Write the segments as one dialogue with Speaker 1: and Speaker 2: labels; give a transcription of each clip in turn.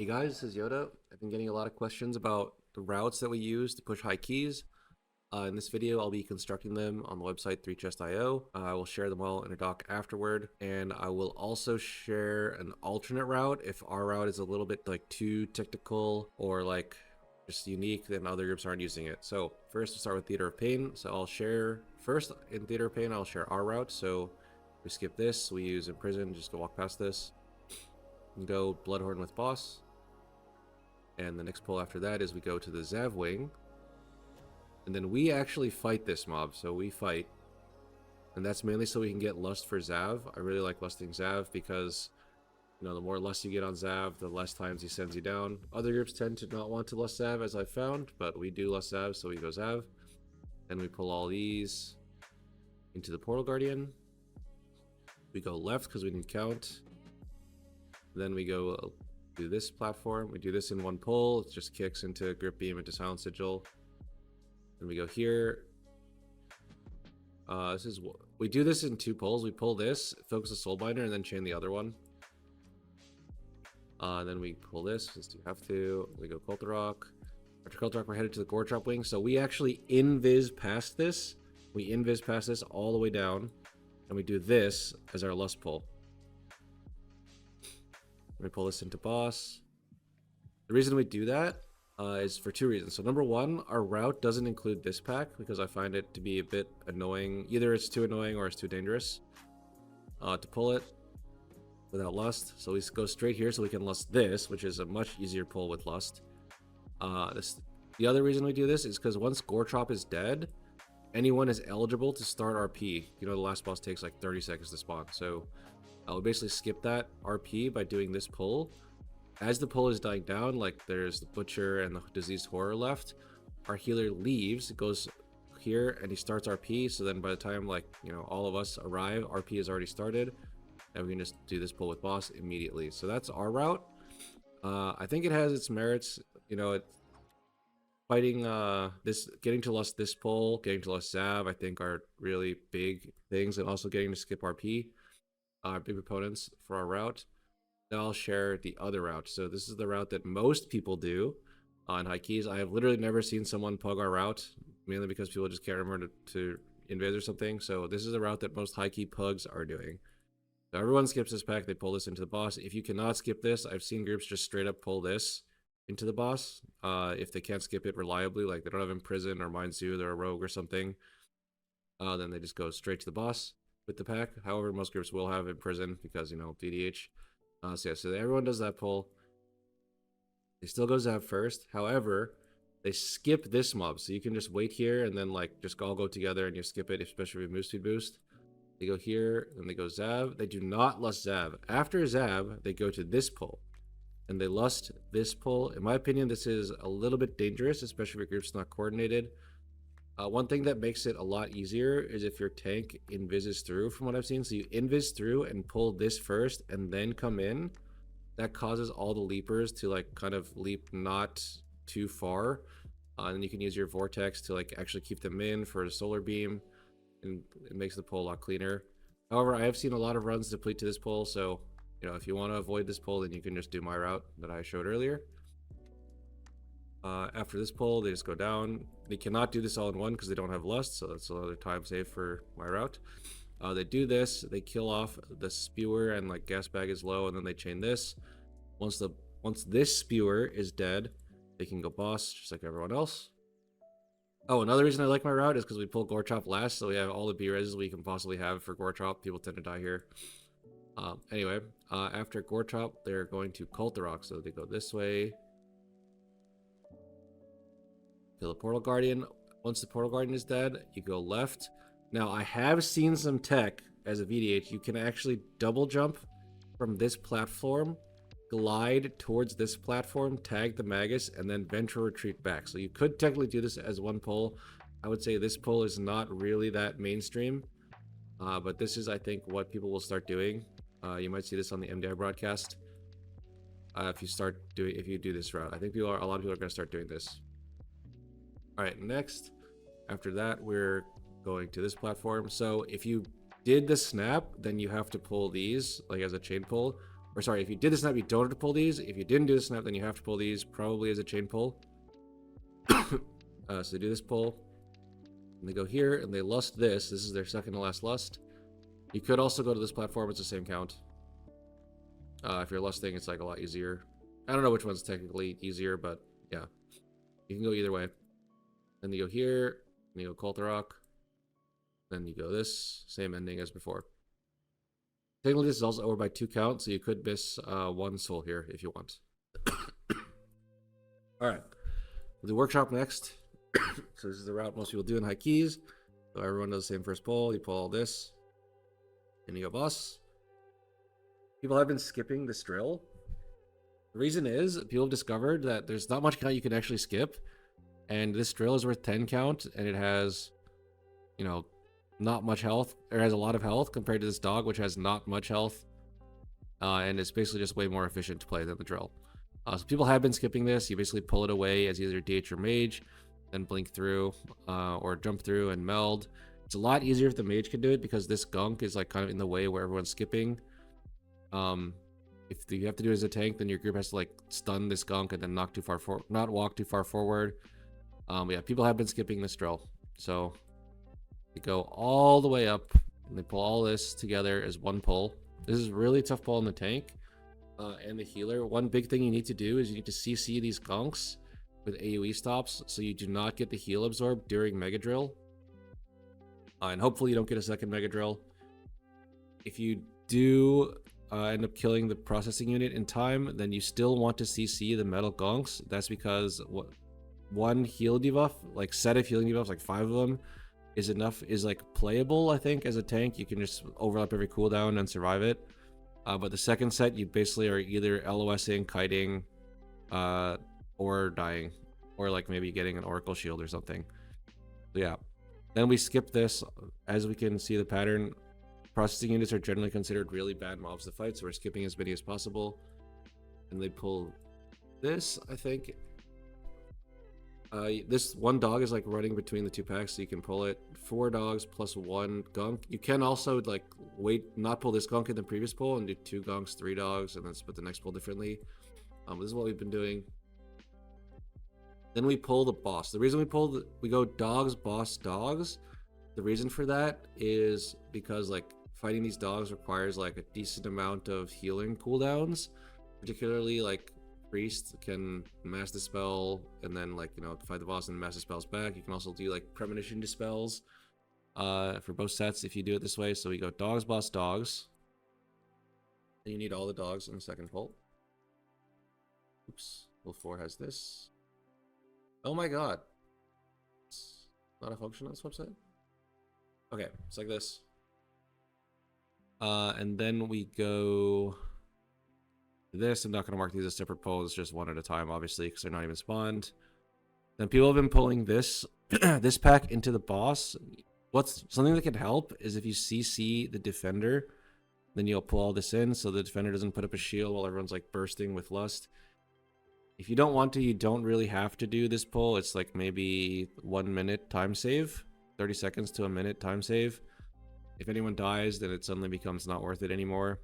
Speaker 1: Hey guys, this is Yoda. I've been getting a lot of questions about the routes that we use to push high keys. In this video, I'll be constructing them on the website 3chest.io. I will share them all in a doc afterward, and I will also share an alternate route if our route is a little bit like too technical or like just unique, then other groups aren't using it. So first, we'll start with Theater of Pain. So I'll share first in Theater of Pain. I'll share our route. So we skip this. We use Imprison just to walk past this. And go Bloodhorn with Boss. And the next pull after that is we go to the Zav wing. And then we actually fight this mob. So we fight. And that's mainly so we can get lust for Zav. I really like lusting Zav because, you know, the more lust you get on Zav, the less times he sends you down. Other groups tend to not want to lust Zav, as I've found. But we do lust Zav, so we go Zav. Then we pull all these into the Portal Guardian. We go left because we didn't count. Then we go do this platform. We do this in one pull. It just kicks into Grip Beam into Silent Sigil. Then we go here. We do this in two pulls. We pull this, focus the Soulbinder, and then chain the other one. Then we pull this, since you have to. We go Cult Rock. After Cult Rock, we're headed to the Gore Drop wing. So we actually invis past this. We invis past this all the way down. And we do this as our lust pull. We pull this into boss. The reason we do that is for two reasons. So number one, our route doesn't include this pack because I find it to be a bit annoying. Either it's too annoying or it's too dangerous to pull it without lust. So we go straight here so we can lust this, which is a much easier pull with lust. The other reason we do this is because once Gortrop is dead, anyone is eligible to start RP. You know, the last boss takes like 30 seconds to spawn. So I'll basically skip that RP by doing this pull. As the pull is dying down, like there's the Butcher and the Diseased Horror left, our healer leaves, goes here, and he starts RP. So then by the time, like, you know, all of us arrive, RP has already started, and we can just do this pull with boss immediately. So that's our route. I think it has its merits. You know, fighting getting to lust this pull, getting to lust Zav, I think are really big things, and also getting to skip RP. Big proponents for our route. Now I'll share the other route. So this is the route that most people do on high keys. I have literally never seen someone pug our route, mainly because people just can't remember to invade or something. So this is the route that most high key pugs are doing. So everyone skips this pack, they pull this into the boss. If you cannot skip this, I've seen groups just straight up pull this into the boss. If they can't skip it reliably, like they don't have Imprison or Mind Zoo, they're a rogue or something, then they just go straight to the boss with the pack. However, most groups will have Imprison because, you know, VDH. So yeah, so everyone does that pull. They still go Zav first. However, they skip this mob. So you can just wait here and then like just all go together and you skip it, especially with move speed boost. They go here and they go Zav. They do not lust Zav. After Zav, they go to this pull. And they lust this pull. In my opinion, this is a little bit dangerous, especially if your group's not coordinated. One thing that makes it a lot easier is if your tank invises through, from what I've seen. So you invis through and pull this first and then come in. That causes all the leapers to like kind of leap not too far. And you can use your vortex to like actually keep them in for a solar beam. And it makes the pull a lot cleaner. However, I have seen a lot of runs deplete to this pull. So, you know, if you want to avoid this pull, then you can just do my route that I showed earlier. After this pull, they just go down. They cannot do this all in one because they don't have lust, so that's another time save for my route. They do this, they kill off the spewer and like gas bag is low, and then they chain this. Once this spewer is dead, they can go boss just like everyone else. Oh, another reason I like my route is because we pull Gorechop last, so we have all the B-reses we can possibly have for Gorechop. People tend to die here. Anyway, after Gorechop, they're going to Cult Rock, so they go this way. Kill the Portal Guardian. Once the Portal Guardian is dead, you go left. Now, I have seen some tech as a VDH. You can actually double jump from this platform, glide towards this platform, tag the Magus, and then venture retreat back. So you could technically do this as one pull. I would say this pull is not really that mainstream, but this is, I think, what people will start doing. You might see this on the MDI broadcast if you do this route. I think a lot of people are going to start doing this. All right, next, after that, we're going to this platform. So if you did the snap, then you have to pull these like as a chain pull. Or sorry, if you did the snap, you don't have to pull these. If you didn't do the snap, then you have to pull these, probably as a chain pull. So they do this pull, and they go here, and they lust this. This is their second to last lust. You could also go to this platform. It's the same count. If you're lusting, it's like a lot easier. I don't know which one's technically easier, but yeah. You can go either way. Then you go here, and you go Koltharok. Then you go this, same ending as before. Technically, this is also over by 2 count, so you could miss 1 soul here if you want. Alright. We'll do workshop next. So this is the route most people do in high keys. So everyone does the same first pull. You pull all this. And you go boss. People have been skipping this drill. The reason is, people have discovered that there's not much count you can actually skip. And this drill is worth 10 count, and it has, you know, not much health. It has a lot of health compared to this dog, which has not much health. And it's basically just way more efficient to play than the drill. So people have been skipping this. You basically pull it away as either DH or mage, then blink through, or jump through and meld. It's a lot easier if the mage can do it, because this gunk is like kind of in the way where everyone's skipping. If you have to do it as a tank, then your group has to like stun this gunk and then not walk too far forward. Yeah, people have been skipping this drill. So you go all the way up, and they pull all this together as one pull. This is really tough pull in the tank and the healer. One big thing you need to do is you need to CC these gunks with AoE stops, so you do not get the heal absorb during Mega Drill. And hopefully you don't get a second Mega Drill. If you do end up killing the processing unit in time, then you still want to CC the metal gunks. That's because one heal debuff, like set of healing debuffs, like 5 of them, is like playable, I think, as a tank. You can just overlap every cooldown and survive it. But the second set, you basically are either LOSing, kiting, or dying, or like maybe getting an Oracle Shield or something. So yeah. Then we skip this. As we can see the pattern, processing units are generally considered really bad mobs to fight, so we're skipping as many as possible. And they pull this, I think. This one dog is like running between the 2 packs, so you can pull it. 4 dogs plus 1 gunk. You can also like not pull this gunk in the previous pull and do 2 gunks, 3 dogs, and then split the next pull differently. This is what we've been doing. Then we pull the boss. The reason we go dogs, boss, dogs. The reason for that is because like fighting these dogs requires like a decent amount of healing cooldowns, particularly like priest can mass dispel and then like, you know, fight the boss and mass dispels back. You can also do like premonition dispels for both sets if you do it this way. So we go dogs, boss, dogs. And you need all the dogs in the second pull. Oops. Pull 4 has this. Oh my god. It's not a function on this website? Okay, it's like this. And then we go this. I'm not going to mark these as separate pulls, just one at a time, obviously, because they're not even spawned. Then people have been pulling this this pack into the boss. What's something that can help is if you CC the defender, then you'll pull all this in, so the defender doesn't put up a shield while everyone's like bursting with lust. If you don't want to, you don't really have to do this pull. It's like maybe 1 minute time save, 30 seconds to a minute time save. If anyone dies, then it suddenly becomes not worth it anymore.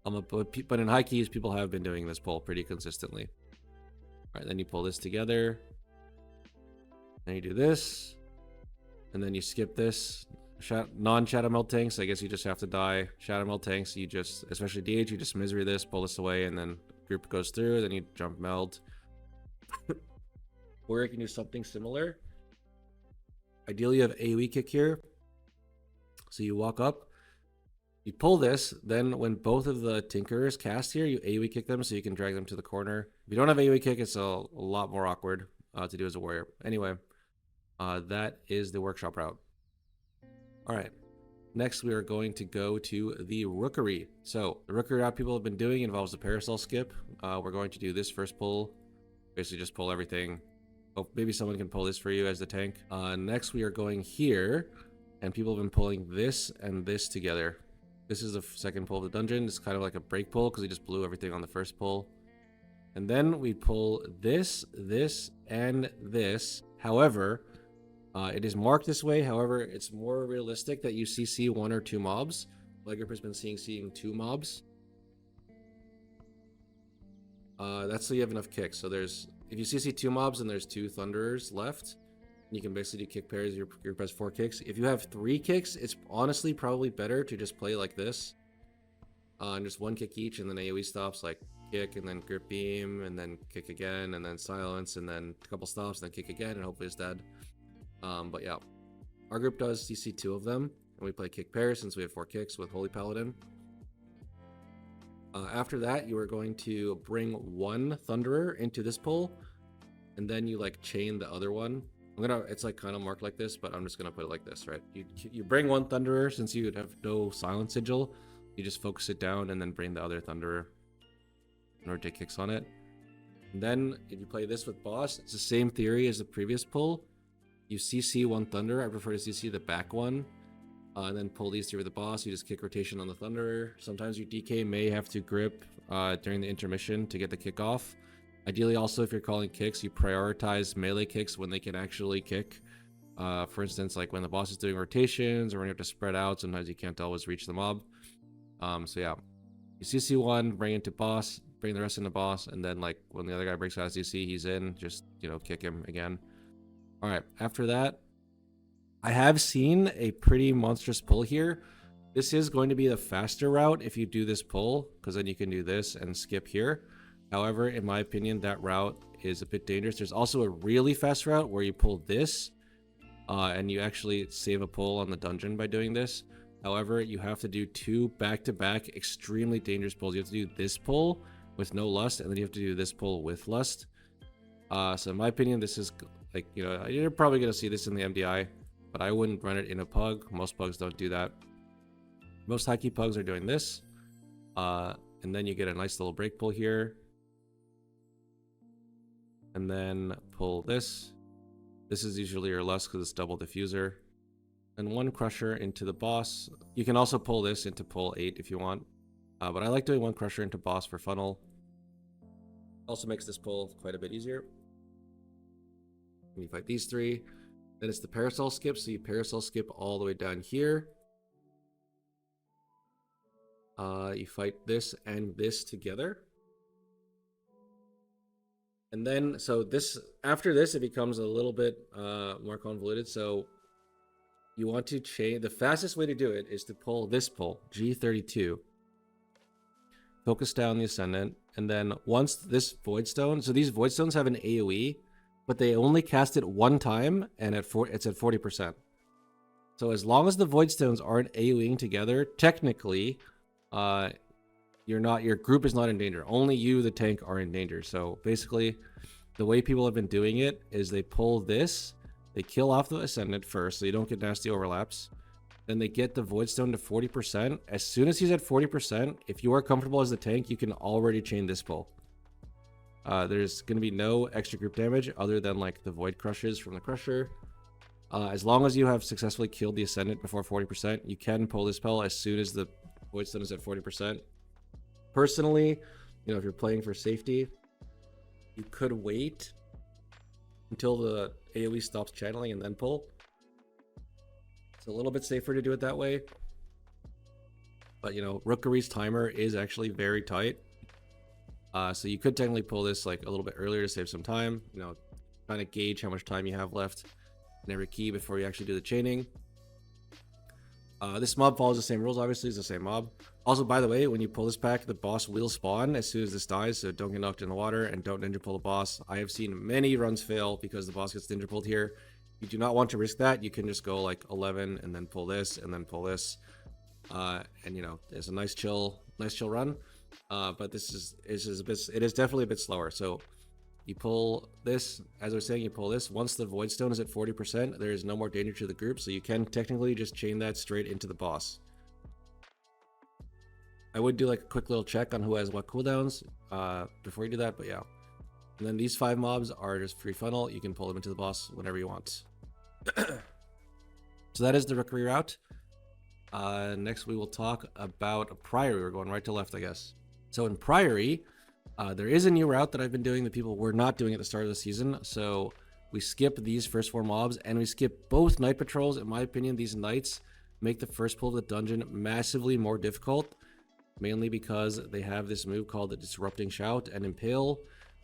Speaker 1: But in high keys, people have been doing this pull pretty consistently. All right, then you pull this together. Then you do this. And then you skip this. Non-Shadow Meld tanks, I guess you just have to die. Shadow Meld tanks, you just, especially DH, you just misery this, pull this away, and then group goes through, then you jump meld. Or you can do something similar. Ideally, you have AoE kick here. So you walk up, you pull this, then when both of the Tinkerers cast here, you AoE kick them so you can drag them to the corner. If you don't have AoE kick, it's a lot more awkward to do as a warrior. Anyway, that is the workshop route. All right. Next, we are going to go to the Rookery. So the Rookery route people have been doing involves a Parasol skip. We're going to do this first pull. Basically just pull everything. Oh, maybe someone can pull this for you as the tank. Next, we are going here. And people have been pulling this and this together. This is the second pull of the dungeon. It's kind of like a break pull because we just blew everything on the first pull. And then we pull this, this, and this. However, it is marked this way. However, it's more realistic that you CC 1 or 2 mobs. My group has been seeing 2 mobs. That's so you have enough kicks. So there's, if you CC 2 mobs and there's 2 Thunderers left, you can basically do kick pairs, your best 4 kicks. If you have 3 kicks, it's honestly probably better to just play like this. And just 1 kick each, and then AoE stops, like kick, and then grip beam, and then kick again, and then silence, and then a couple stops, and then kick again, and hopefully it's dead. But yeah, our group does CC 2 of them, and we play kick pairs since we have 4 kicks with Holy Paladin. After that, you are going to bring 1 Thunderer into this pull, and then you like chain the other one. It's like kind of marked like this, but I'm just gonna put it like this, right? You bring 1 Thunderer since you have no Silent Sigil. You just focus it down and then bring the other Thunderer in order to take kicks on it. And then if you play this with boss, it's the same theory as the previous pull. You CC 1 Thunder. I prefer to CC the back one. And then pull these 3 with the boss. You just kick rotation on the Thunderer. Sometimes your DK may have to grip during the intermission to get the kick off. Ideally also, if you're calling kicks, you prioritize melee kicks when they can actually kick. For instance, like when the boss is doing rotations or when you have to spread out, sometimes you can't always reach the mob. So yeah, you CC 1, bring it to boss, bring the rest into boss, and then like when the other guy breaks out of CC, he's in, just, you know, kick him again. All right, after that, I have seen a pretty monstrous pull here. This is going to be the faster route if you do this pull, because then you can do this and skip here. However, in my opinion, that route is a bit dangerous. There's also a really fast route where you pull this, and you actually save a pull on the dungeon by doing this. However, you have to do 2 back-to-back extremely dangerous pulls. You have to do this pull with no lust, and then you have to do this pull with lust. So in my opinion, this is like, you know, you're probably going to see this in the MDI, but I wouldn't run it in a pug. Most pugs don't do that. Most high key pugs are doing this. And then you get a nice little break pull here. And then pull this. This is usually your lust because it's double diffuser. And 1 crusher into the boss. You can also pull this into pull 8 if you want. But I like doing 1 crusher into boss for funnel. Also makes this pull quite a bit easier. And you fight these 3. Then it's the parasol skip. So you parasol skip all the way down here. You fight this and this together. And then, so this, after this, it becomes a little bit more convoluted. So you want to chain, the fastest way to do it is to pull this pull, G32. Focus down the Ascendant, and then once this Void Stone, so these Void Stones have an AoE, but they only cast it 1 time, and it's at 40%. So as long as the Void Stones aren't AoEing together, technically, your group is not in danger. Only you, the tank, are in danger. So basically, the way people have been doing it is they pull this, they kill off the Ascendant first, so you don't get nasty overlaps. Then they get the Void Stone to 40%. As soon as he's at 40%, if you are comfortable as the tank, you can already chain this pull. There's going to be no extra group damage other than like the Void Crushes from the Crusher. As long as you have successfully killed the Ascendant before 40%, you can pull this spell as soon as the Void Stone is at 40%. Personally, you know, if you're playing for safety, you could wait until the AoE stops channeling and then pull. It's a little bit safer to do it that way. But, you know, Rookery's timer is actually very tight. So you could technically pull this like a little bit earlier to save some time. You know, kind of gauge how much time you have left in every key before you actually do the chaining. This mob follows the same rules, obviously, it's the same mob. Also, by the way, when you pull this pack, the boss will spawn as soon as this dies, so don't get knocked in the water and don't ninja pull the boss. I have seen many runs fail because the boss gets ninja pulled here. You do not want to risk that. You can just go like 11 and then pull this and then pull this. And you know, it's a nice chill run. But this it is definitely a bit slower. So you pull this, as I was saying, you pull this. Once the Void Stone is at 40%, there is no more danger to the group, so you can technically just chain that straight into the boss. I would do like a quick little check on who has what cooldowns before you do that, but yeah. And then these 5 mobs are just free funnel. You can pull them into the boss whenever you want. So that is the Rookery route. Next we will talk about Priory. We're going right to left, I guess. So in Priory, there is a new route that I've been doing that people were not doing at the start of the season. So we skip these first 4 mobs and we skip both night patrols. In my opinion, these knights make the first pull of the dungeon massively more difficult. mainly because they have this move called the Disrupting Shout and Impale,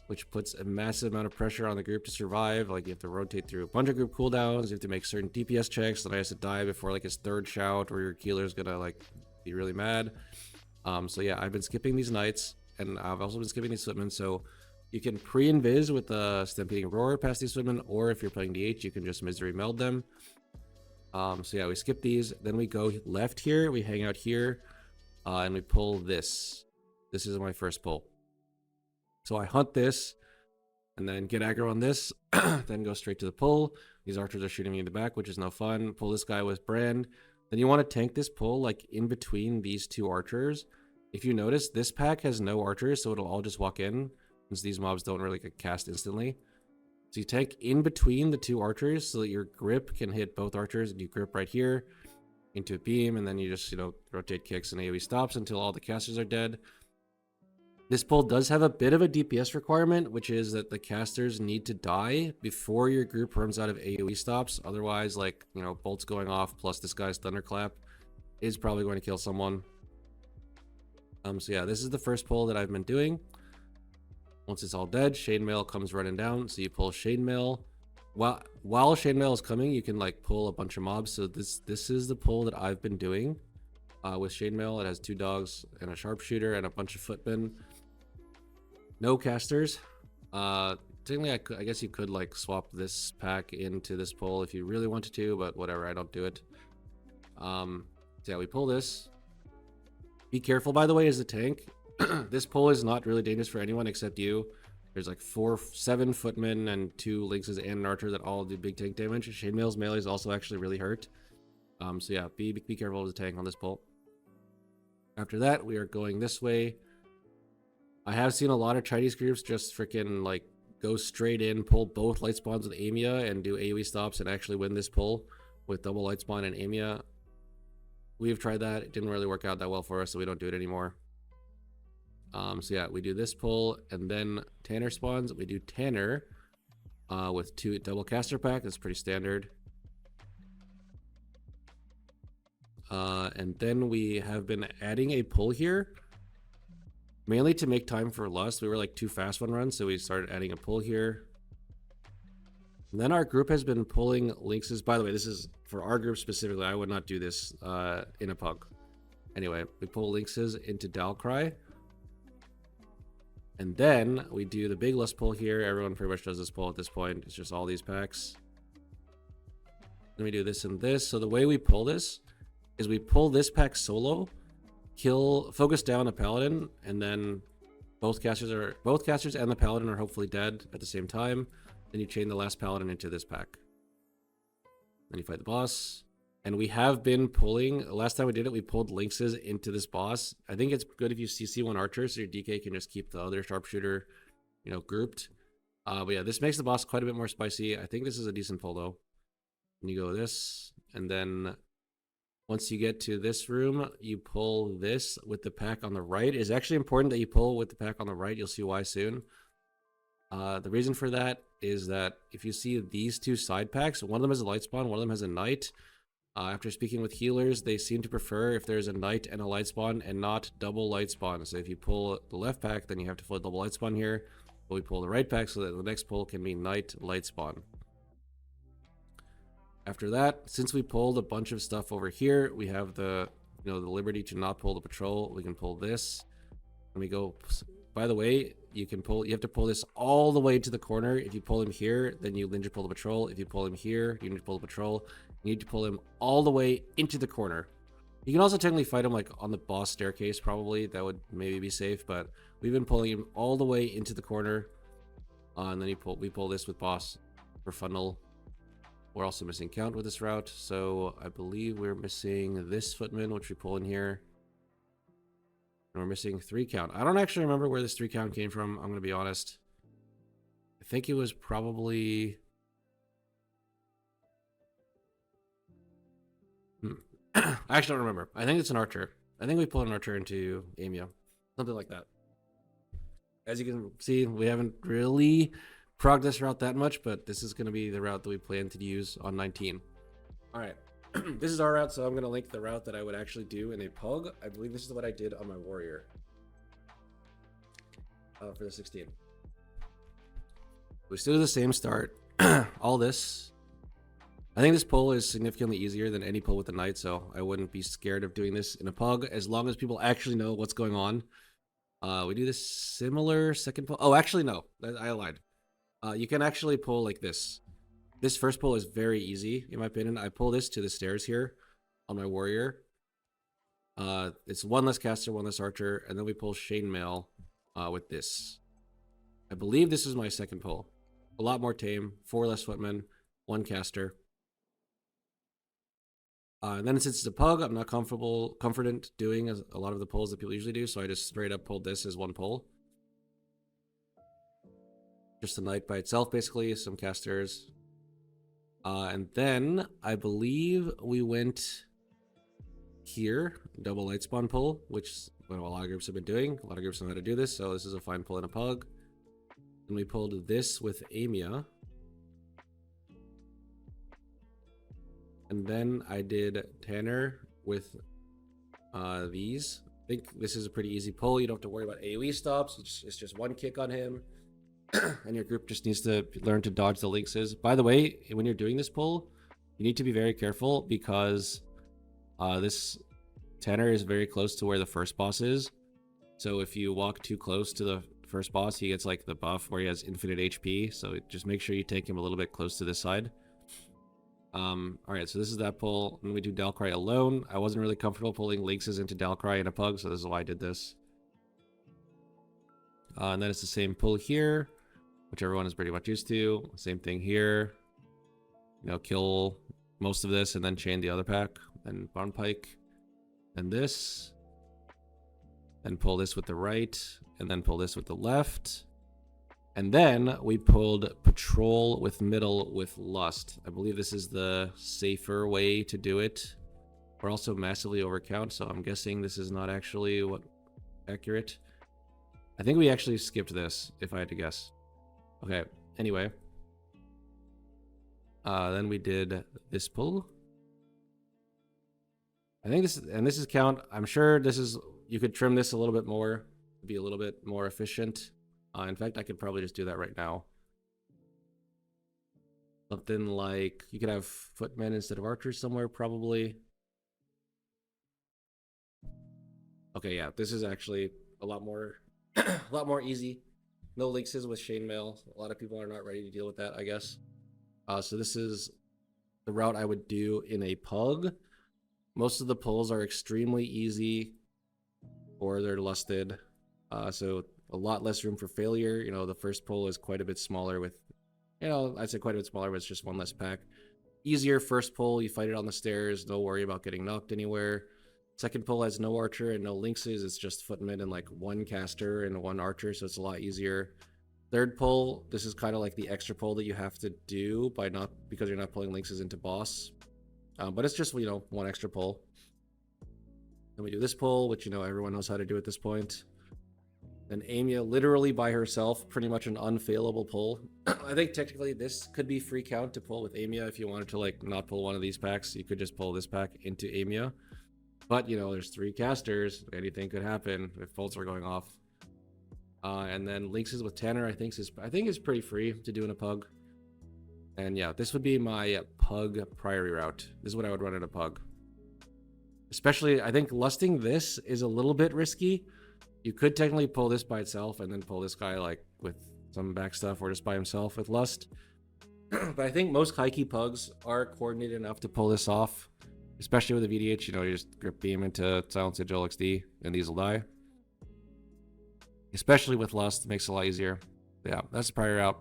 Speaker 1: which puts a massive amount of pressure on the group to survive. Like, you have to rotate through a bunch of group cooldowns, you have to make certain DPS checks, then I has to die before like his third shout, or your healer's gonna like be really mad. So yeah, I've been skipping these knights, and I've also been skipping these footmen, so you can pre-invis with the Stampeding Roar past these footmen, or if you're playing DH, you can just Misery Meld them. So yeah, we skip these, then we go left here, we hang out here, and we pull this. This is my first pull. So I hunt this, and then get aggro on this, then go straight to the pull. These archers are shooting me in the back, which is no fun. Pull this guy with Brand. Then you want to tank this pull like in between these two archers. If you notice, this pack has no archers, so it'll all just walk in, since these mobs don't really get cast instantly. So you tank in between the two archers so that your grip can hit both archers, and you grip right here into a beam, and then you just, you know, rotate kicks and AoE stops until all the casters are dead. This pull does have a bit of a DPS requirement, which is that the casters need to die before your group runs out of AoE stops. Otherwise, like, you know, bolts going off plus this guy's thunderclap is probably going to kill someone. So yeah, this is the first pull that I've been doing. Once it's all dead, Chainmail comes running down, so you pull Chainmail. While Chainmail is coming, you can like pull a bunch of mobs. So this is the pull that I've been doing with Chainmail. It has 2 dogs and a sharpshooter and a bunch of footmen. No casters. Technically, I guess you could like swap this pack into this pull if you really wanted to, but whatever, I don't do it. So yeah, we pull this. Be careful, by the way, as a tank. This pull is not really dangerous for anyone except you. There's like 7 footmen and 2 lynxes and an archer that all do big tank damage. Chainmail's melee is also actually really hurt. So yeah, be careful as a tank on this pull. After that, we are going this way. I have seen a lot of Chinese groups just freaking like go straight in, pull both light spawns with Amia and do AoE stops and actually win this pull with double light spawn and Amia. We've tried that. It didn't really work out that well for us, so we don't do it anymore. So yeah, we do this pull, and then Tanner spawns. We do Tanner with 2 double caster pack. That's pretty standard. And then we have been adding a pull here, mainly to make time for Lust. We were like too fast one run, so we started adding a pull here. And then our group has been pulling lynxes. By the way, this is for our group specifically. I would not do this in a pug. Anyway, we pull lynxes into Dalcry. And then we do the big Lust pull here. Everyone pretty much does this pull at this point. It's just all these packs. Then we do this and this. So the way we pull this is we pull this pack solo, focus down a paladin, and then both casters and the paladin are hopefully dead at the same time. Then you chain the last paladin into this pack. Then you fight the boss. And we have been pulling, last time we did it, we pulled lynxes into this boss. I think it's good if you CC one archer, so your DK can just keep the other sharpshooter, you know, grouped. But yeah, this makes the boss quite a bit more spicy. I think this is a decent pull though. And you go this, and then once you get to this room, you pull this with the pack on the right. It's actually important that you pull with the pack on the right. You'll see why soon. The reason for that is that if you see these 2 side packs, one of them has a light spawn, one of them has a knight. After speaking with healers, they seem to prefer if there's a knight and a light spawn and not double light spawn. So if you pull the left pack, then you have to pull a double light spawn here. But we pull the right pack so that the next pull can be knight light spawn. After that, since we pulled a bunch of stuff over here, we have the liberty to not pull the patrol. We can pull this. And we go, by the way, you have to pull this all the way to the corner. If you pull him here, then you ninja pull the patrol. If you pull him here, you ninja pull the patrol. You need to pull him all the way into the corner. You can also technically fight him like on the boss staircase, probably. That would maybe be safe, but we've been pulling him all the way into the corner. And then we pull this with boss for funnel. We're also missing count with this route, so I believe we're missing this footman, which we pull in here. And we're missing 3 count. I don't actually remember where this 3 count came from, I'm going to be honest. I think it was probably... I actually don't remember. I think it's an archer. I think we pulled an archer into Amia. Something like that. As you can see, we haven't really progged this route that much, but this is going to be the route that we plan to use on 19. Alright. This is our route, so I'm going to link the route that I would actually do in a pug. I believe this is what I did on my warrior for the 16. We still do the same start. All this. I think this pull is significantly easier than any pull with the knight, so I wouldn't be scared of doing this in a pug as long as people actually know what's going on. We do this similar second pull. Oh, actually, no. I lied. You can actually pull like this. This first pull is very easy, in my opinion. I pull this to the stairs here on my warrior. It's one less caster, one less archer, and then we pull chainmail with this. I believe this is my second pull. A lot more tame, 4 less footmen, 1 caster. And then since it's a pug, I'm not confident doing a lot of the pulls that people usually do, so I just straight up pulled this as 1 pull. Just the knight by itself, basically, some casters. And then I believe we went here, double light spawn pull, which is what a lot of groups have been doing. A lot of groups know how to do this, so this is a fine pull in a pug. And we pulled this with Amia. And then I did Tanner with these. I think this is a pretty easy pull. You don't have to worry about AoE stops. It's just 1 kick on him. And your group just needs to learn to dodge the lynxes. By the way, when you're doing this pull, you need to be very careful because this Tanner is very close to where the first boss is. So if you walk too close to the first boss, he gets like the buff where he has infinite HP. So just make sure you take him a little bit close to this side. Alright, so this is that pull. And we do Dalcry alone. I wasn't really comfortable pulling lynxes into Dalcry in a pug, so this is why I did this. And then it's the same pull here, which everyone is pretty much used to. Same thing here. You know, kill most of this and then chain the other pack. Then Barn Pike. And this. Then pull this with the right. And then pull this with the left. And then we pulled Patrol with middle with Lust. I believe this is the safer way to do it. We're also massively overcount, so I'm guessing this is not actually what accurate. I think we actually skipped this, if I had to guess. Okay, anyway. Then we did this pull. I think this is count. I'm sure this is, you could trim this a little bit more, be a little bit more efficient. In fact, I could probably just do that right now. Something like, you could have footmen instead of archers somewhere, probably. Okay, yeah, this is actually a lot more, a lot more easy. No lynxes with chainmail. A lot of people are not ready to deal with that, I guess. So this is the route I would do in a pug. Most of the pulls are extremely easy, or they're lusted. So a lot less room for failure. You know, the first pull is quite a bit smaller with, you know, I'd say quite a bit smaller, but it's just 1 less pack. Easier first pull, you fight it on the stairs, no worry about getting knocked anywhere. Second pull has no archer and no lynxes, it's just footmen and like 1 caster and 1 archer, so it's a lot easier. Third pull, this is kind of like the extra pull that you have to do because you're not pulling lynxes into boss. But it's just, you know, 1 extra pull. Then we do this pull, which, you know, everyone knows how to do at this point. Then Amia literally by herself, pretty much an unfailable pull. I think technically this could be free count to pull with Amia if you wanted to like not pull one of these packs. You could just pull this pack into Amia. But, you know, there's 3 casters. Anything could happen if bolts are going off. And then lynxes with Tanner, I think is pretty free to do in a pug. And yeah, this would be my pug Priory route. This is what I would run in a pug. Especially, I think lusting this is a little bit risky. You could technically pull this by itself and then pull this guy like with some back stuff or just by himself with lust. But I think most high key pugs are coordinated enough to pull this off. Especially with the VDH, you know, you just grip beam into Silent Sigil XD and these will die. Especially with lust, it makes it a lot easier. Yeah, that's the Priory route.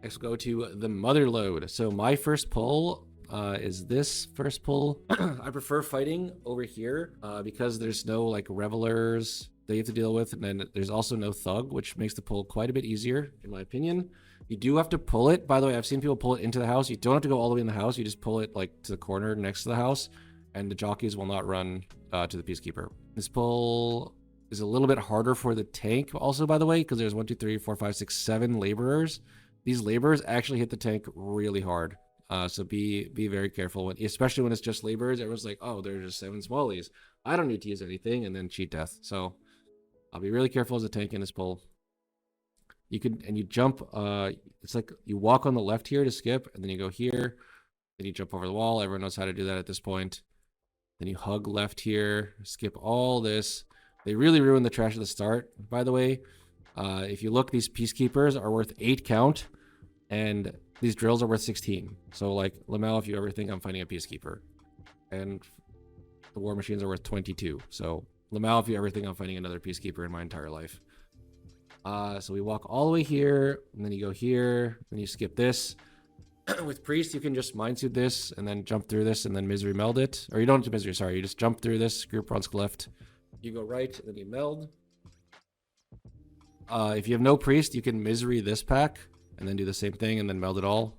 Speaker 1: Next we'll go to the Motherlode. So my first pull is this first pull. I prefer fighting over here because there's no like revelers that you have to deal with, and then there's also no thug, which makes the pull quite a bit easier in my opinion. You do have to pull it, by the way. I've seen people pull it into the house. You don't have to go all the way in the house, you just pull it like to the corner next to the house, and the jockeys will not run to the Peacekeeper. This pull is a little bit harder for the tank also, by the way, because there's 1 2 3 4 5 6 7 laborers. These laborers actually hit the tank really hard. So be very careful when, especially when it's just laborers. Everyone's like, oh, there's just 7 smallies. I don't need to use anything, and then cheat death. So I'll be really careful as a tank in this pull. You can, and you jump. It's like you walk on the left here to skip, and then you go here. Then you jump over the wall. Everyone knows how to do that at this point. Then you hug left here, skip all this. They really ruin the trash at the start, by the way. If you look, these peacekeepers are worth 8 count, and these drills are worth 16. So like, Lamel, if you ever think I'm finding a peacekeeper, and the war machines are worth 22. So Lamel, if you ever think I'm finding another peacekeeper in my entire life. So we walk all the way here, and then you go here, then you skip this. With priest, you can just mindsuit this, and then jump through this, and then misery meld it. Or you don't do misery, sorry. You just jump through this, group runs left. You go right, and then you meld. If you have no priest, you can misery this pack, and then do the same thing, and then meld it all.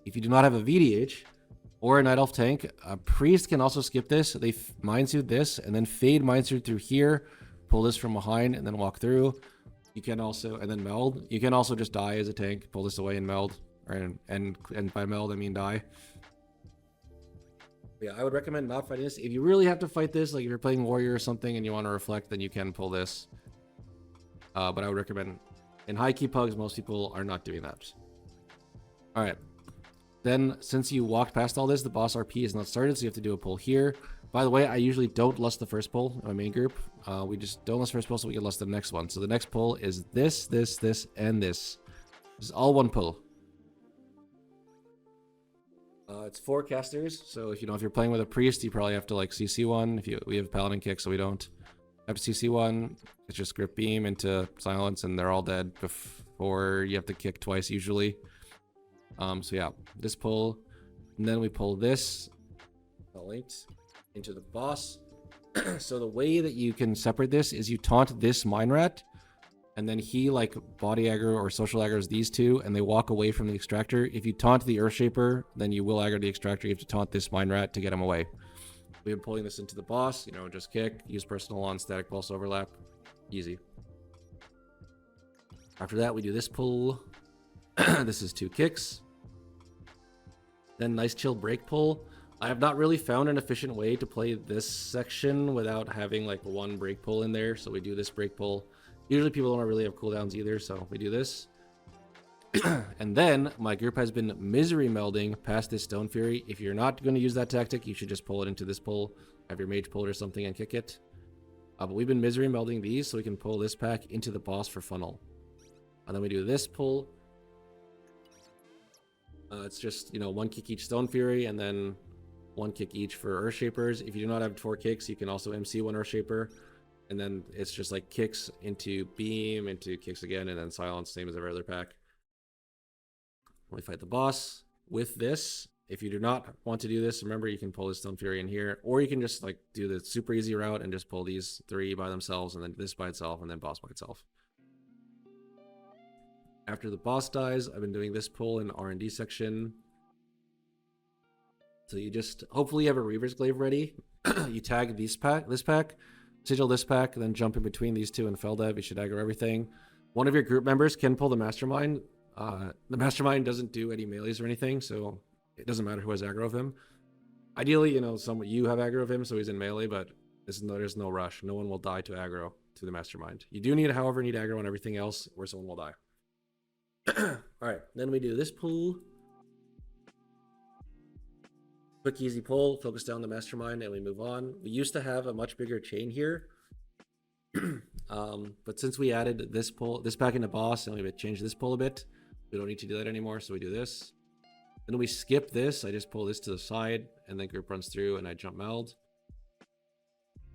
Speaker 1: If you do not have a VDH, or a Night Elf tank, a priest can also skip this. They mindsuit this, and then fade mindsuit through here, pull this from behind, and then walk through. You can also, and then meld. You can also just die as a tank, pull this away and meld. And by meld, I mean die. Yeah, I would recommend not fighting this. If you really have to fight this, like if you're playing warrior or something and you want to reflect, then you can pull this. But I would recommend, in high key pugs, most people are not doing that. All right. Then, since you walked past all this, the boss RP is not started, so you have to do a pull here. By the way, I usually don't lust the first pull in my main group. We just don't lust the first pull, so we can lust the next one. So the next pull is this, and this. This is all one pull. It's 4 casters, so if you're playing with a priest, you probably have to like CC one. We have paladin kick, so we don't have to CC one. It's just grip beam into silence, and they're all dead before you have to kick twice usually. So yeah, this pull, and then we pull this linked into the boss. So the way that you can separate this is you taunt this mine rat, and then he like body aggro or social aggro's these two, and they walk away from the extractor. If you taunt the Earthshaper, then you will aggro the extractor. You have to taunt this mine rat to get him away. We've been pulling this into the boss, just kick, use personal on static pulse overlap. Easy. After that, we do this pull. This is 2 kicks. Then nice chill break pull. I have not really found an efficient way to play this section without having like 1 break pull in there. So we do this break pull. Usually people don't really have cooldowns either, so we do this. And then my group has been misery melding past this Stone Fury. If you're not going to use that tactic, you should just pull it into this pull, have your mage pull it or something and kick it. But we've been misery melding these so we can pull this pack into the boss for funnel. And then we do this pull. It's just, 1 kick each Stone Fury and then 1 kick each for Earthshapers. If you do not have 4 kicks, you can also MC 1 Earthshaper. And then it's just like kicks into beam, into kicks again, and then silence, same as every other pack. We fight the boss with this. If you do not want to do this, remember you can pull this Stone Fury in here, or you can just like do the super easy route and just pull these 3 by themselves, and then this by itself, and then boss by itself. After the boss dies, I've been doing this pull in R&D section. So you just, hopefully you have a Reaver's Glaive ready. You tag this pack, sigil this pack, and then jump in between these 2 and Feldev. You should aggro everything. One of your group members can pull the Mastermind. The Mastermind doesn't do any melees or anything, so it doesn't matter who has aggro of him. Ideally, you have aggro of him, so he's in melee, but there's no rush. No one will die to aggro to the Mastermind. You do however, need aggro on everything else, or someone will die. Alright, then we do this pull. Quick, easy pull, focus down the Mastermind, and we move on. We used to have a much bigger chain here. But since we added this pack into boss, and we changed this pull a bit, we don't need to do that anymore, so we do this. Then we skip this, I just pull this to the side, and then group runs through, and I jump meld.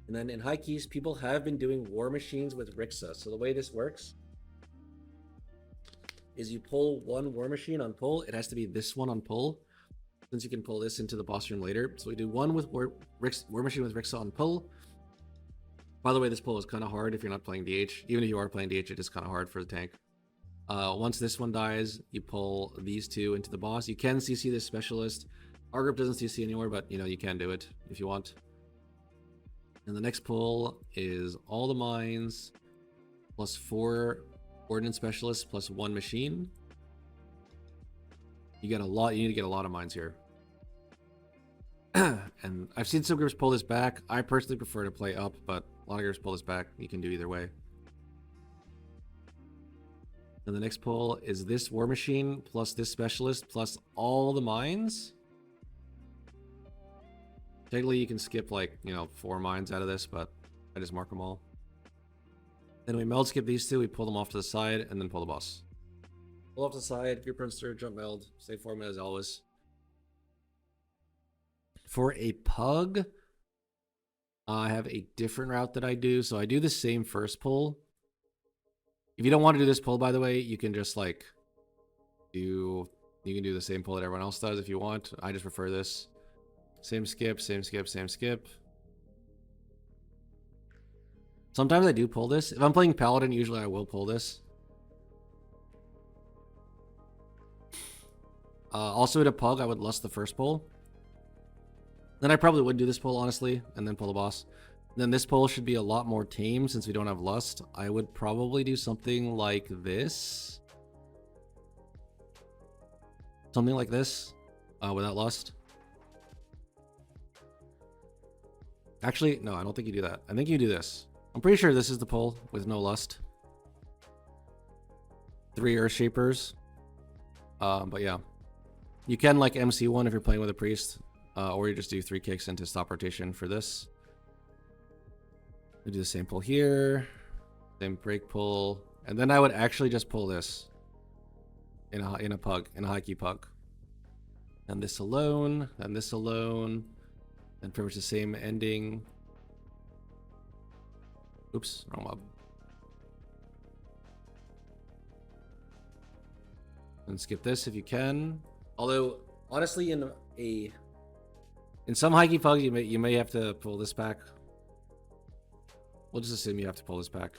Speaker 1: And then in high keys, people have been doing war machines with Rixa. So the way this works is you pull 1 war machine on pull. It has to be this one on pull, since you can pull this into the boss room later. So we do 1 with war machine with Rixa on pull. By the way, this pull is kind of hard if you're not playing DH. Even if you are playing DH, it is kind of hard for the tank. Once this one dies, you pull these 2 into the boss. You can CC this specialist. Our group doesn't CC anymore, but you can do it if you want. And the next pull is all the mines plus 4 ordnance specialists plus 1 machine. You get a lot. You need to get a lot of mines here. And I've seen some groups pull this back. I personally prefer to play up, but a lot of groups pull this back. You can do either way. And the next pull is this war machine plus this specialist plus all the mines. Technically, you can skip like, you know, 4 mines out of this, but I just mark them all. Then we meld skip these 2, we pull them off to the side, and then pull the boss. Pull off to the side, group runs through, jump meld, same format as always. For a pug, I have a different route that I do. So I do the same first pull. If you don't want to do this pull, by the way, you can just like you can do the same pull that everyone else does if you want. I just prefer this. Same skip, same skip, same skip. Sometimes I do pull this. If I'm playing Paladin, usually I will pull this. Also, at a pug, I would lust the first pull. Then I probably would do this pull, honestly, and then pull the boss. Then this pull should be a lot more tame since we don't have lust. I would probably do something like this. Something like this, without lust. Actually, no, I don't think you do that. I think you do this. I'm pretty sure this is the pull with no lust. 3 Earth Shapers. But yeah. You can like MC one if you're playing with a priest. Or you just do 3 kicks into stop rotation for this. We do the same pull here. Same break pull. And then I would actually just pull this. In a pug. In a high key pug. And this alone. And this alone. And pretty much the same ending. Oops, wrong mob. And skip this if you can. Although, honestly, in some high key pugs, you may have to pull this back. We'll just assume you have to pull this back.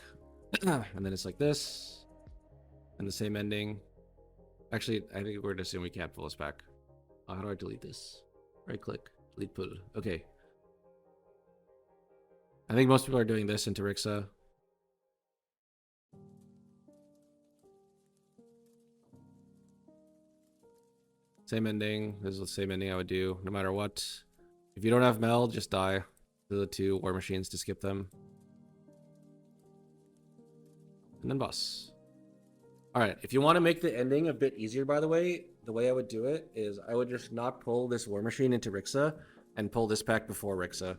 Speaker 1: And then it's like this. And the same ending. Actually, I think we're going to assume we can't pull this back. How do I delete this? Right click. Delete put. Okay. I think most people are doing this into Rixa. Same ending. This is the same ending I would do no matter what. If you don't have meld, just die to the 2 war machines to skip them. And then boss. Alright, if you want to make the ending a bit easier, by the way I would do it is I would just not pull this war machine into Rixa and pull this pack before Rixa.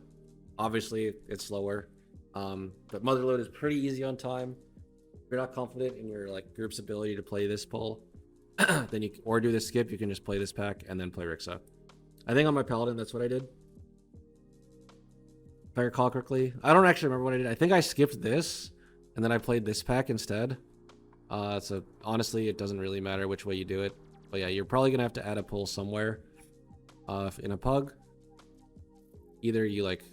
Speaker 1: Obviously, it's slower. But Motherlode is pretty easy on time. If you're not confident in your like group's ability to play this pull, then you or do the skip, you can just play this pack and then play Rixa. I think on my Paladin, that's what I did. If I recall correctly. I don't actually remember what I did. I think I skipped this, and then I played this pack instead. So honestly, it doesn't really matter which way you do it. But yeah, you're probably gonna have to add a pull somewhere. In a pug. Either you like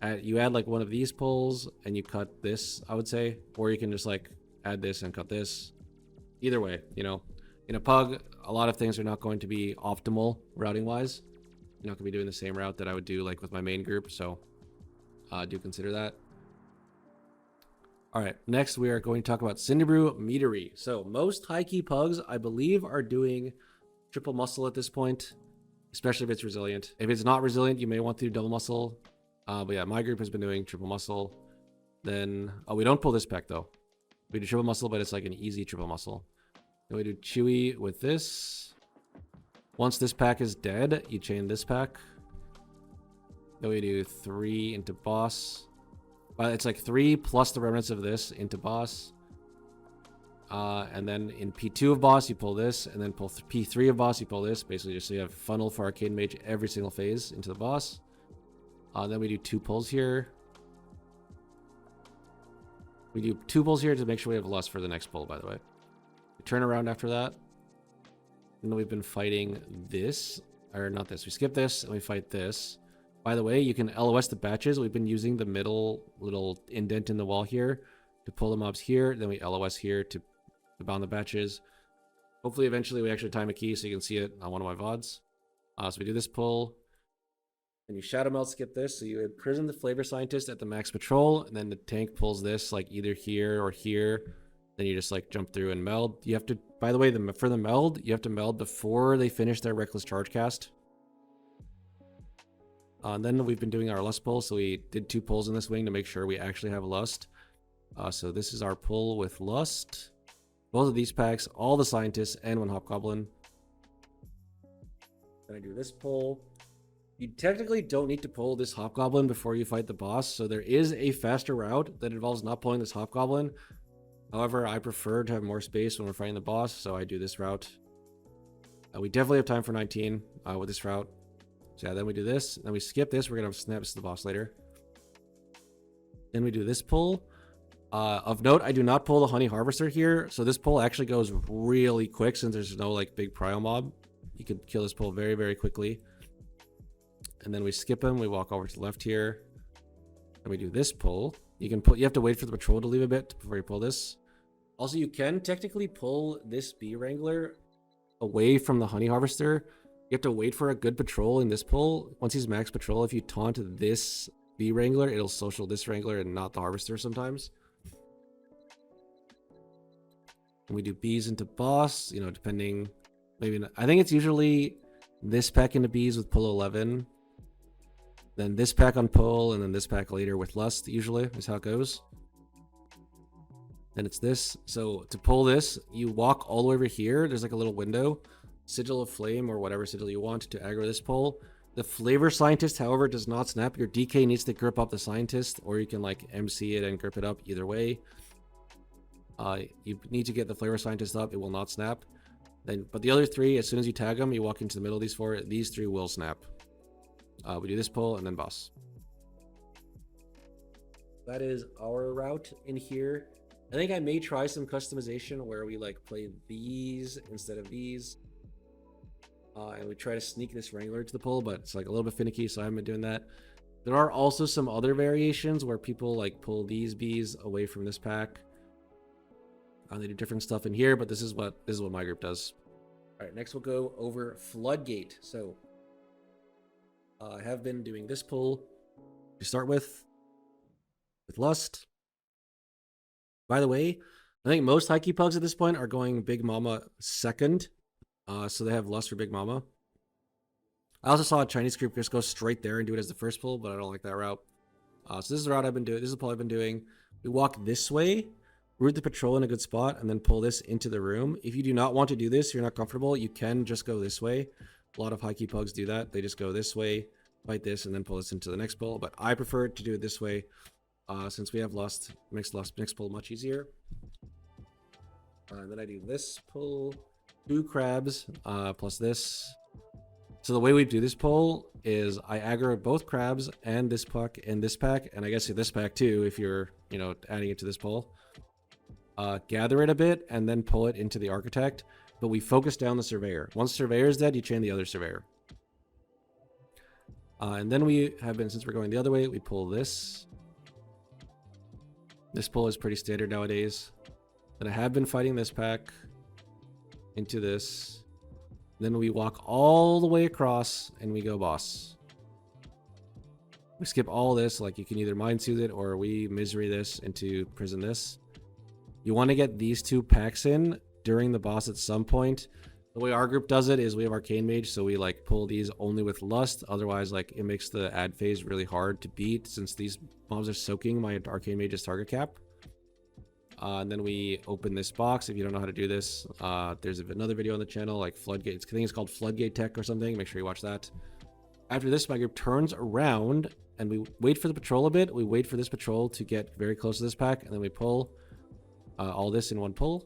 Speaker 1: add like one of these pulls and you cut this, I would say, or you can just like add this and cut this. Either way, you know, in a pug, a lot of things are not going to be optimal routing wise. You're not gonna be doing the same route that I would do like with my main group, so do consider that. All right, next we are going to talk about Cinderbrew Meadery. So most high key pugs, I believe, are doing triple muscle at this point, especially if it's resilient. If it's not resilient, you may want to do double muscle. But yeah, my group has been doing triple muscle. Then, oh, we don't pull this pack though. We do triple muscle, but it's like an easy triple muscle. Then we do Chewy with this. Once this pack is dead, you chain this pack. Then we do 3 into boss. It's like 3 plus the remnants of this into boss. And then in P2 of boss, you pull this, and then pull P3 of boss, you pull this. Basically, just so you have funnel for Arcane Mage every single phase into the boss. Then we do 2 pulls here. We do 2 pulls here to make sure we have lust for the next pull, by the way. We turn around after that. And then we've been fighting this. Or not this. We skip this, and we fight this. By the way, you can LOS the batches. We've been using the middle little indent in the wall here to pull the mobs here. Then we LOS here to bound the batches. Hopefully, eventually, we actually time a key so you can see it on one of my VODs. So we do this pull. And you Shadow Melt skip this. So you imprison the Flavor Scientist at the max patrol. And then the tank pulls this like either here or here. Then you just like jump through and meld. You have to, by the way, for the meld, you have to meld before they finish their Reckless Charge cast. And then we've been doing our Lust pull, so we did 2 pulls in this wing to make sure we actually have Lust. So this is our pull with Lust. Both of these packs, all the Scientists, and 1 Hobgoblin. Then I do this pull. You technically don't need to pull this Hobgoblin before you fight the boss, so there is a faster route that involves not pulling this Hobgoblin. However, I prefer to have more space when we're fighting the boss, so I do this route. We definitely have time for 19 with this route. So yeah, then we do this, then we skip this. We're gonna have snaps to the boss later. Then we do this pull. Of note, I do not pull the Honey Harvester here, so this pull actually goes really quick since there's no like big prio mob. You can kill this pull very, very quickly. And then we skip him. We walk over to the left here, and we do this pull. You can pull. You have to wait for the patrol to leave a bit before you pull this. Also, you can technically pull this Bee Wrangler away from the Honey Harvester. You have to wait for a good patrol in this pull. Once he's max patrol, if you taunt this Bee Wrangler, it'll social this Wrangler and not the Harvester sometimes. And we do bees into boss, you know, depending, maybe not, I think it's usually this pack into bees with pull 11. Then this pack on pull, and then this pack later with lust, usually, is how it goes. Then it's this. So to pull this, you walk all the way over here. There's like a little window. Sigil of Flame or whatever sigil you want to aggro this pull. The Flavor Scientist, however, does not snap. Your DK needs to grip up the Scientist, or you can like MC it and grip it up either way. You need to get the Flavor Scientist up. It will not snap. Then, but the other 3, as soon as you tag them, you walk into the middle of these 4. These 3 will snap. We do this pull and then boss. That is our route in here. I think I may try some customization where we like play these instead of these. And we try to sneak this Wrangler to the pull, but it's like a little bit finicky, so I haven't been doing that. There are also some other variations where people like pull these bees away from this pack. They do different stuff in here, but this is what my group does. All right, next we'll go over Floodgate. So I have been doing this pull to start with Lust. By the way, I think most high key pugs at this point are going Big Mama second. So they have Lust for Big Mama. I also saw a Chinese group just go straight there and do it as the first pull, but I don't like that route. So this is the route I've been doing. This is the pull I've been doing. We walk this way, root the patrol in a good spot, and then pull this into the room. If you do not want to do this, you're not comfortable, you can just go this way. A lot of high key pugs do that. They just go this way, fight this, and then pull this into the next pull. But I prefer to do it this way, since we have Lust. Makes Lust next pull much easier. And then I do this pull, 2 crabs, plus this. So the way we do this pull is I aggro both crabs and this puck in this pack, and I guess this pack too if you're, you know, adding it to this pull. Gather it a bit and then pull it into the Architect, but we focus down the Surveyor. Once Surveyor is dead, you chain the other Surveyor. And then we have been, since we're going the other way, we pull this. This pull is pretty standard nowadays. And I have been fighting this pack into this. Then we walk all the way across and we go boss. We skip all this, like you can either mind soothe it or we misery this into prison this. You want to get these 2 packs in during the boss at some point. The way our group does it is we have Arcane Mage, so we like pull these only with Lust. Otherwise, like it makes the ad phase really hard to beat since these mobs are soaking my Arcane Mage's target cap. And then we open this box. If you don't know how to do this, there's another video on the channel, like Floodgate. I think it's called Floodgate Tech or something. Make sure you watch that. After this, my group turns around and we wait for the patrol a bit. We wait for this patrol to get very close to this pack, and then we pull all this in one pull.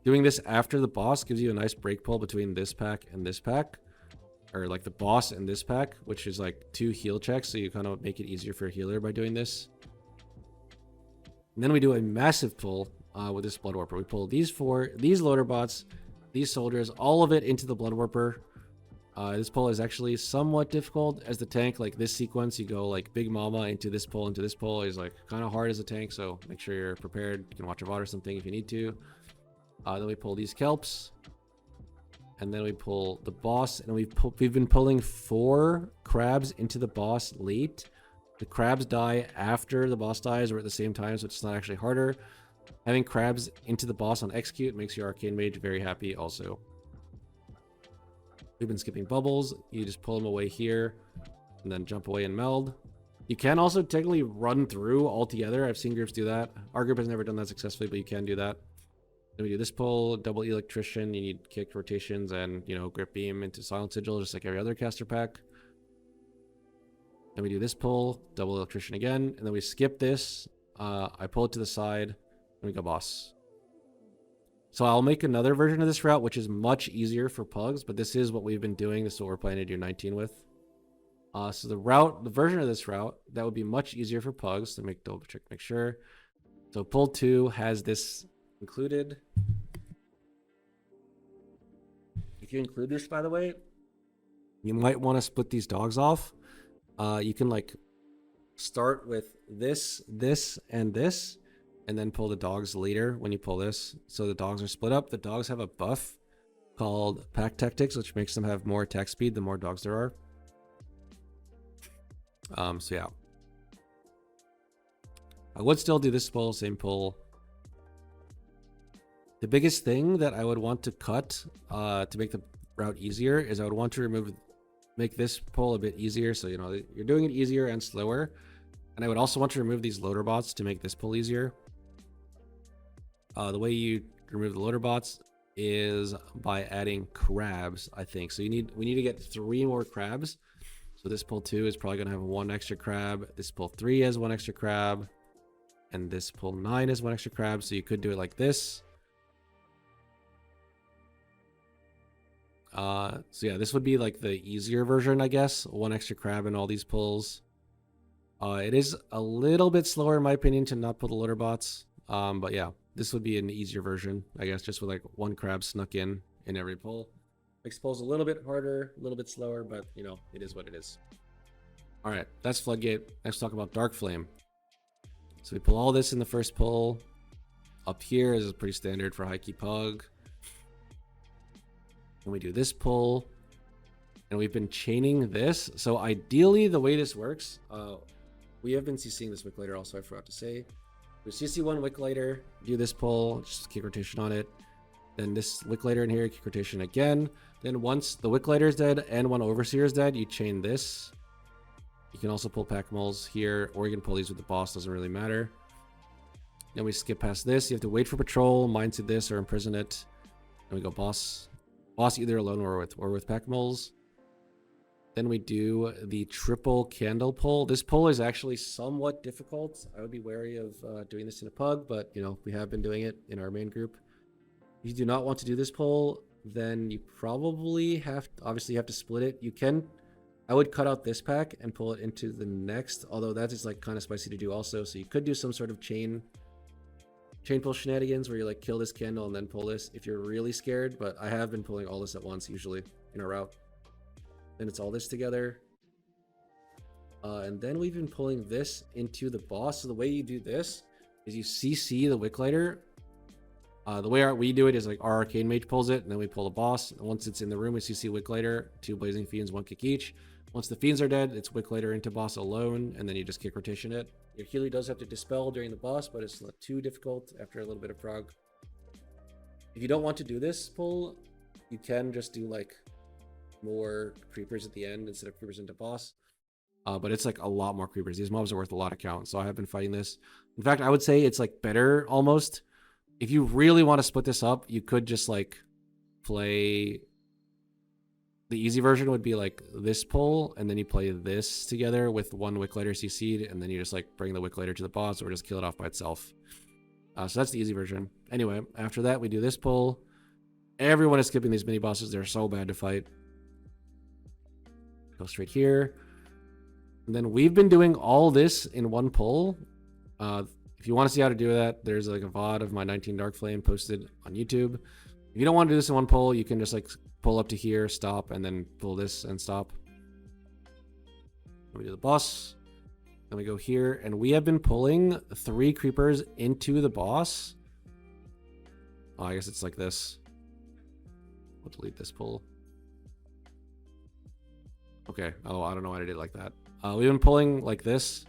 Speaker 1: Doing this after the boss gives you a nice break pull between this pack and this pack. Or like the boss and this pack, which is like 2 heal checks, so you kind of make it easier for a healer by doing this. And then we do a massive pull with this Blood Warper. We pull these 4, these loader bots, these soldiers, all of it into the Blood Warper. This pull is actually somewhat difficult as the tank. Like this sequence, you go like Big Mama into this pull is like kind of hard as a tank, so make sure you're prepared. You can watch a VOD or something if you need to. Then we pull these kelps, and then we pull the boss, and we've been pulling 4 crabs into the boss late. The crabs die after the boss dies or at the same time, so it's not actually harder. Having crabs into the boss on execute makes your arcane mage very happy also. We've been skipping bubbles. You just pull them away here and then jump away and meld. You can also technically run through altogether. I've seen groups do that. Our group has never done that successfully, but you can do that. Then we do this pull, double electrician. You need kick rotations and, you know, grip beam into silent sigil, just like every other caster pack. Then we do this pull, double electrician again, and then we skip this. I pull it to the side, and we go boss. So I'll make another version of this route, which is much easier for pugs, but this is what we've been doing. This is what we're planning to do 19 with. So the version of this route, that would be much easier for pugs. So double check, make sure. So pull 2 has this included. If you include this, by the way, you might want to split these dogs off. You can like start with this, and this, and then pull the dogs later when you pull this. So the dogs are split up. The dogs have a buff called Pack Tactics, which makes them have more attack speed the more dogs there are. So yeah. I would still do this pull, same pull. The biggest thing that I would want to cut to make the route easier is I would want to make this pull a bit easier. So, you know, you're doing it easier and slower. And I would also want to remove these loader bots to make this pull easier. The way you remove the loader bots is by adding crabs, I think. So we need to get 3 more crabs. So this pull 2 is probably going to have 1 extra crab. This pull 3 has 1 extra crab. And this pull 9 has 1 extra crab. So you could do it like this. So yeah, this would be like the easier version, I guess. 1 extra crab in all these pulls. It is a little bit slower, in my opinion, to not pull the loader bots. But yeah, this would be an easier version, I guess, just with like 1 crab snuck in every pull. Makes pulls a little bit harder, a little bit slower, but you know, it is what it is. All right, that's Floodgate. Let's talk about Darkflame. So we pull all this in the first pull. Up here is pretty standard for high key pug. And we do this pull, and we've been chaining this. So ideally, the way this works, we have been CCing this wick later also, I forgot to say. We CC 1 wick later, do this pull, just kick rotation on it. Then this wick later in here, kick rotation again. Then once the wick later is dead and 1 overseer is dead, you chain this. You can also pull pack moles here, or you can pull these with the boss, doesn't really matter. Then we skip past this. You have to wait for patrol, mindset this, or imprison it. Then we go boss. Boss either alone or with pack moles. Then we do the triple candle pull. This pull is actually somewhat difficult. I would be wary of doing this in a pug, but you know, we have been doing it in our main group. If you do not want to do this pull, then you probably obviously have to split it. You can, I would cut out this pack and pull it into the next, although that is like kind of spicy to do also. So you could do some sort of chain pull shenanigans where you like kill this candle and then pull this if you're really scared, but I have been pulling all this at once usually in a route. Then it's all this together. And then we've been pulling this into the boss. So the way you do this is you CC the wick lighter. The way we do it is like our arcane mage pulls it, and then we pull the boss. And once it's in the room, we CC wick lighter, 2 blazing fiends, 1 kick each. Once the fiends are dead, it's wick lighter into boss alone, and then you just kick rotation it. Your Healy does have to dispel during the boss, but it's not too difficult after a little bit of prog. If you don't want to do this pull, you can just do like more creepers at the end instead of creepers into boss. But it's like a lot more creepers. These mobs are worth a lot of count, so I have been fighting this. In fact, I would say it's like better almost. If you really want to split this up, you could just like play. The easy version would be like this pull, and then you play this together with 1 wick lighter CC'd, and then you just like bring the wick lighter to the boss or just kill it off by itself. So that's the easy version. Anyway, after that, we do this pull. Everyone is skipping these mini bosses. They're so bad to fight. Go straight here. And then we've been doing all this in 1 pull. If you want to see how to do that, there's like a VOD of my 19 Darkflame posted on YouTube. If you don't want to do this in 1 pull, you can just like pull up to here, stop, and then pull this and stop. Then we do the boss. Then we go here, and we have been pulling 3 creepers into the boss. Oh, I guess it's like this. We'll delete this pull. Okay. Oh, I don't know why I did it like that. We've been pulling like this.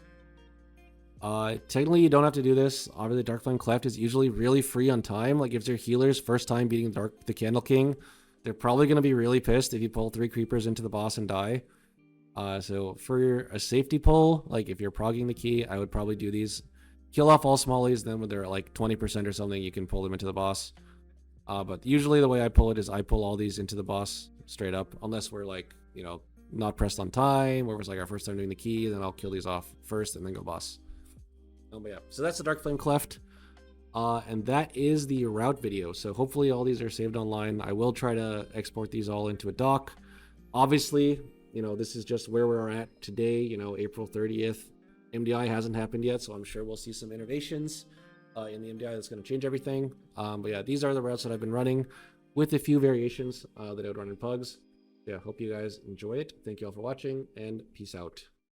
Speaker 1: Technically, you don't have to do this. Obviously, Darkflame Cleft is usually really free on time. Like, if your healers first time beating the Candle King, they're probably going to be really pissed if you pull 3 creepers into the boss and die. So for a safety pull, like if you're progging the key, I would probably do these. Kill off all smallies, then when they're at like 20% or something, you can pull them into the boss. But usually the way I pull it is I pull all these into the boss straight up, unless we're like, you know, not pressed on time, or it was like our first time doing the key, then I'll kill these off first and then go boss. But yeah, so that's the Darkflame Cleft. And that is the route video. So hopefully all these are saved online. I will try to export these all into a doc. Obviously, you know, this is just where we're at today, you know, April 30th. MDI hasn't happened yet, so I'm sure we'll see some innovations in the MDI that's going to change everything. But yeah, these are the routes that I've been running with a few variations that I would run in Pugs. Yeah, hope you guys enjoy it. Thank you all for watching, and peace out.